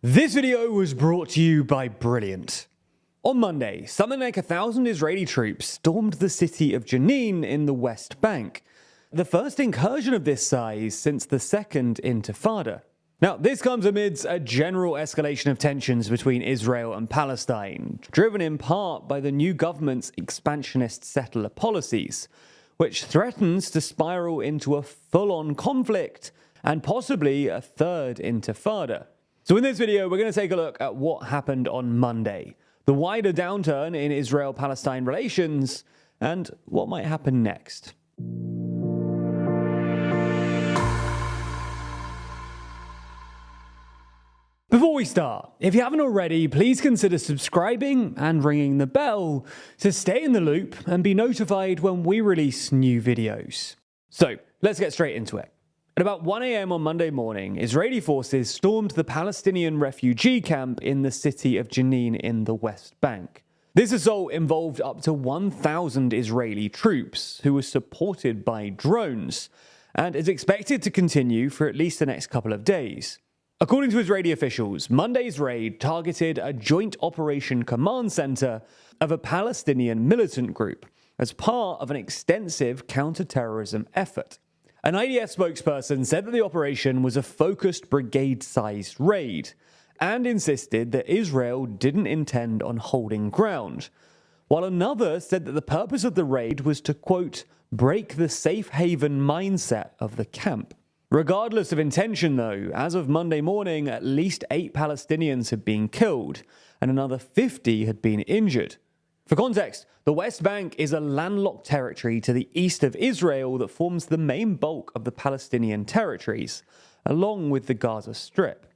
This video was brought to you by Brilliant. On Monday, something like 1,000 Israeli troops stormed the city of Jenin in the West Bank, the first incursion of this size since the Second Intifada. Now, this comes amidst a general escalation of tensions between Israel and Palestine, driven in part by the new government's expansionist settler policies, which threatens to spiral into a full-on conflict and possibly a third Intifada. So in this video, we're going to take a look at what happened on Monday, the wider downturn in Israel-Palestine relations, and what might happen next. Before we start, if you haven't already, please consider subscribing and ringing the bell to stay in the loop and be notified when we release new videos. So let's get straight into it. At about 1 a.m. on Monday morning, Israeli forces stormed the Palestinian refugee camp in the city of Jenin in the West Bank. This assault involved up to 1,000 Israeli troops, who were supported by drones, and is expected to continue for at least the next couple of days. According to Israeli officials, Monday's raid targeted a joint operation command center of a Palestinian militant group as part of an extensive counter-terrorism effort. An IDF spokesperson said that the operation was a focused brigade-sized raid and insisted that Israel didn't intend on holding ground, while another said that the purpose of the raid was to, quote, break the safe haven mindset of the camp. Regardless of intention, though, as of Monday morning, at least 8 Palestinians had been killed and another 50 had been injured. For context, the West Bank is a landlocked territory to the east of Israel that forms the main bulk of the Palestinian territories, along with the Gaza Strip.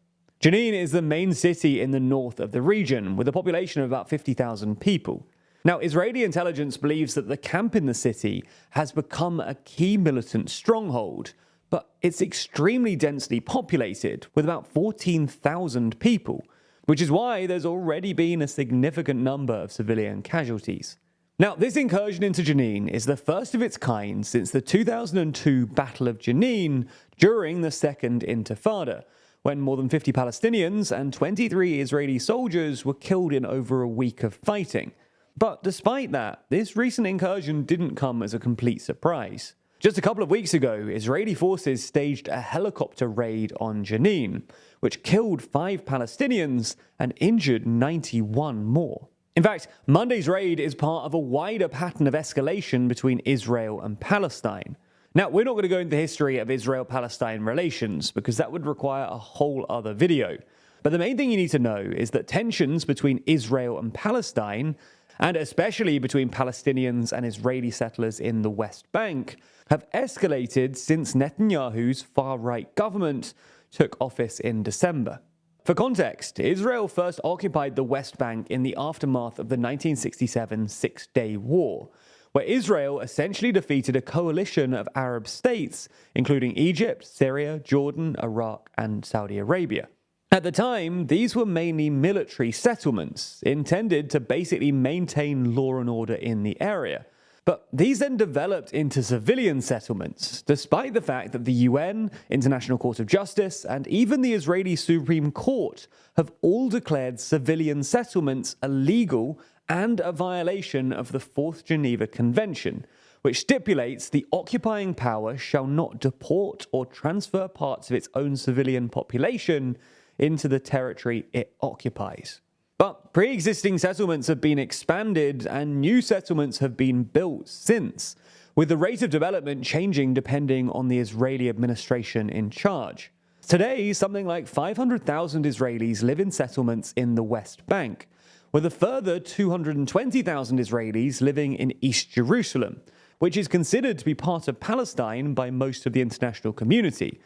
Jenin is the main city in the north of the region, with a population of about 50,000 people. Now, Israeli intelligence believes that the camp in the city has become a key militant stronghold, but it's extremely densely populated, with about 14,000 people, which is why there's already been a significant number of civilian casualties. Now, this incursion into Jenin is the first of its kind since the 2002 Battle of Jenin during the Second Intifada, when more than 50 Palestinians and 23 Israeli soldiers were killed in over a week of fighting. But despite that, this recent incursion didn't come as a complete surprise. Just a couple of weeks ago, Israeli forces staged a helicopter raid on Jenin, which killed 5 Palestinians and injured 91 more. In fact, Monday's raid is part of a wider pattern of escalation between Israel and Palestine. Now, we're not going to go into the history of Israel-Palestine relations, because that would require a whole other video. But the main thing you need to know is that tensions between Israel and Palestine, and especially between Palestinians and Israeli settlers in the West Bank, have escalated since Netanyahu's far-right government took office in December. For context, Israel first occupied the West Bank in the aftermath of the 1967 Six-Day War, where Israel essentially defeated a coalition of Arab states, including Egypt, Syria, Jordan, Iraq, and Saudi Arabia. At the time, these were mainly military settlements, intended to basically maintain law and order in the area. But these then developed into civilian settlements, despite the fact that the UN, International Court of Justice, and even the Israeli Supreme Court have all declared civilian settlements illegal and a violation of the Fourth Geneva Convention, which stipulates the occupying power shall not deport or transfer parts of its own civilian population into the territory it occupies. But pre-existing settlements have been expanded and new settlements have been built since, with the rate of development changing depending on the Israeli administration in charge. Today, something like 500,000 Israelis live in settlements in the West Bank, with a further 220,000 Israelis living in East Jerusalem, which is considered to be part of Palestine by most of the international community,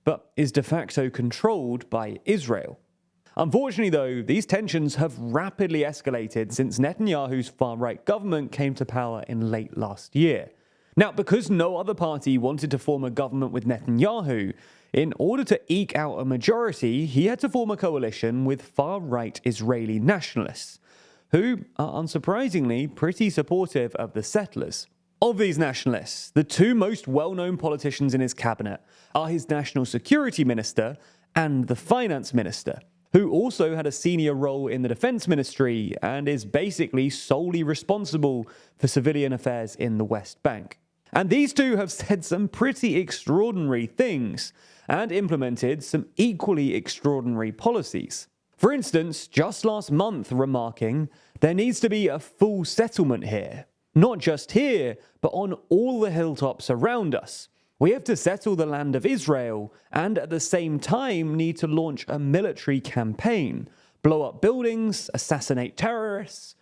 but is de facto controlled by Israel. Unfortunately, though, these tensions have rapidly escalated since Netanyahu's far-right government came to power in late last year. Now, because no other party wanted to form a government with Netanyahu, in order to eke out a majority, he had to form a coalition with far-right Israeli nationalists, who are unsurprisingly pretty supportive of the settlers. Of these nationalists, the 2 most well-known politicians in his cabinet are his national security minister and the finance minister, who also had a senior role in the defense ministry and is basically solely responsible for civilian affairs in the West Bank. And these two have said some pretty extraordinary things and implemented some equally extraordinary policies. For instance, just last month remarking, there needs to be a full settlement here. Not just here, but on all the hilltops around us. We have to settle the land of Israel and at the same time need to launch a military campaign, blow up buildings, assassinate terrorists.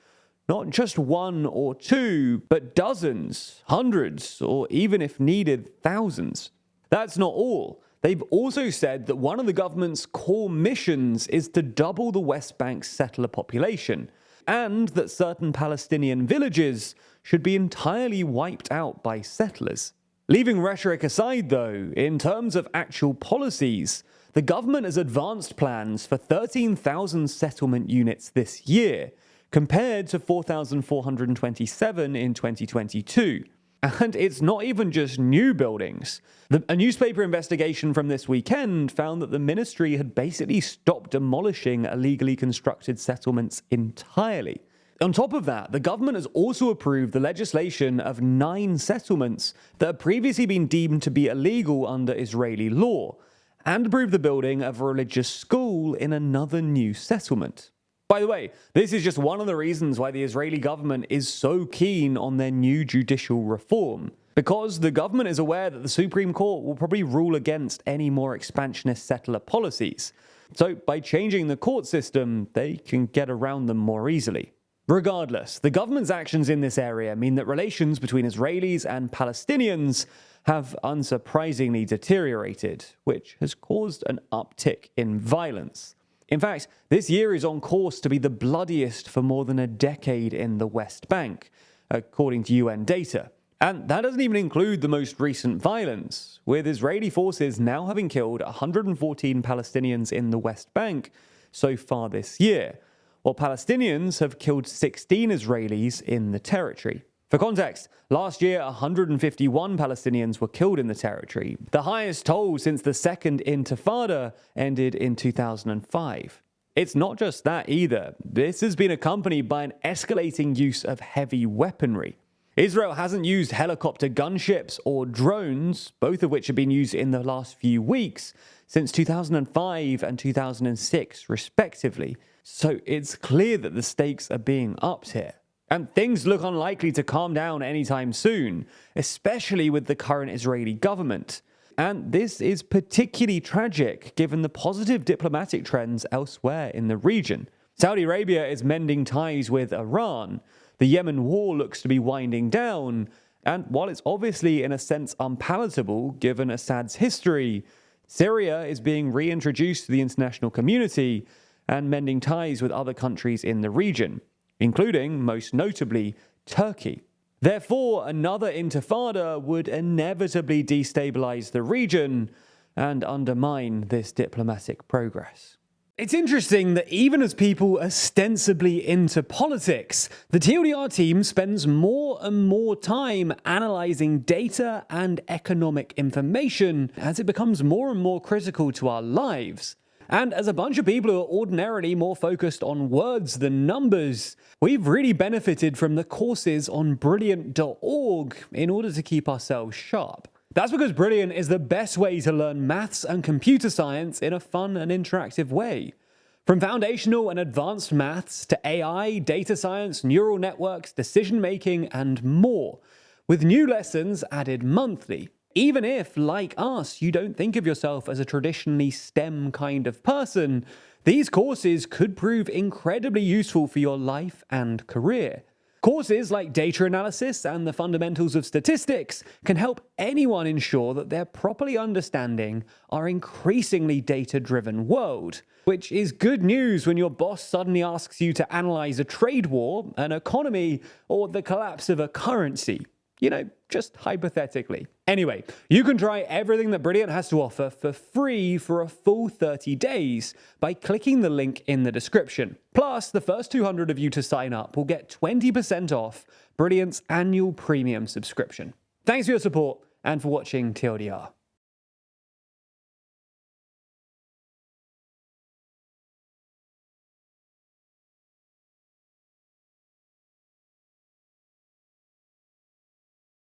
Not just one or two, but dozens, hundreds, or even if needed, thousands. That's not all. They've also said that one of the government's core missions is to double the West Bank's settler population, and that certain Palestinian villages should be entirely wiped out by settlers. Leaving rhetoric aside though, in terms of actual policies, the government has advanced plans for 13,000 settlement units this year, compared to 4,427 in 2022. And it's not even just new buildings. A newspaper investigation from this weekend found that the ministry had basically stopped demolishing illegally constructed settlements entirely. On top of that, the government has also approved the legislation of 9 settlements that had previously been deemed to be illegal under Israeli law, and approved the building of a religious school in another new settlement. By the way, this is just one of the reasons why the Israeli government is so keen on their new judicial reform, because the government is aware that the Supreme Court will probably rule against any more expansionist settler policies. So by changing the court system, they can get around them more easily. Regardless, the government's actions in this area mean that relations between Israelis and Palestinians have unsurprisingly deteriorated, which has caused an uptick in violence. In fact, this year is on course to be the bloodiest for more than a decade in the West Bank, according to UN data. And that doesn't even include the most recent violence, with Israeli forces now having killed 114 Palestinians in the West Bank so far this year, while Palestinians have killed 16 Israelis in the territory. For context, last year 151 Palestinians were killed in the territory, the highest toll since the Second Intifada ended in 2005. It's not just that either. This has been accompanied by an escalating use of heavy weaponry. Israel hasn't used helicopter gunships or drones, both of which have been used in the last few weeks, since 2005 and 2006 respectively. So it's clear that the stakes are being upped here. And things look unlikely to calm down anytime soon, especially with the current Israeli government. And this is particularly tragic given the positive diplomatic trends elsewhere in the region. Saudi Arabia is mending ties with Iran, the Yemen war looks to be winding down, and while it's obviously in a sense unpalatable given Assad's history, Syria is being reintroduced to the international community and mending ties with other countries in the region, including, most notably, Turkey. Therefore, another intifada would inevitably destabilize the region and undermine this diplomatic progress. It's interesting that even as people ostensibly into politics, the TLDR team spends more and more time analyzing data and economic information as it becomes more and more critical to our lives. And as a bunch of people who are ordinarily more focused on words than numbers, we've really benefited from the courses on Brilliant.org in order to keep ourselves sharp. That's because Brilliant is the best way to learn maths and computer science in a fun and interactive way. From foundational and advanced maths to AI, data science, neural networks, decision making, and more, with new lessons added monthly. Even if, like us, you don't think of yourself as a traditionally STEM kind of person, these courses could prove incredibly useful for your life and career. Courses like data analysis and the fundamentals of statistics can help anyone ensure that they're properly understanding our increasingly data-driven world, which is good news when your boss suddenly asks you to analyze a trade war, an economy, or the collapse of a currency. You know, just hypothetically. Anyway, you can try everything that Brilliant has to offer for free for a full 30 days by clicking the link in the description. Plus, the first 200 of you to sign up will get 20% off Brilliant's annual premium subscription. Thanks for your support and for watching TLDR.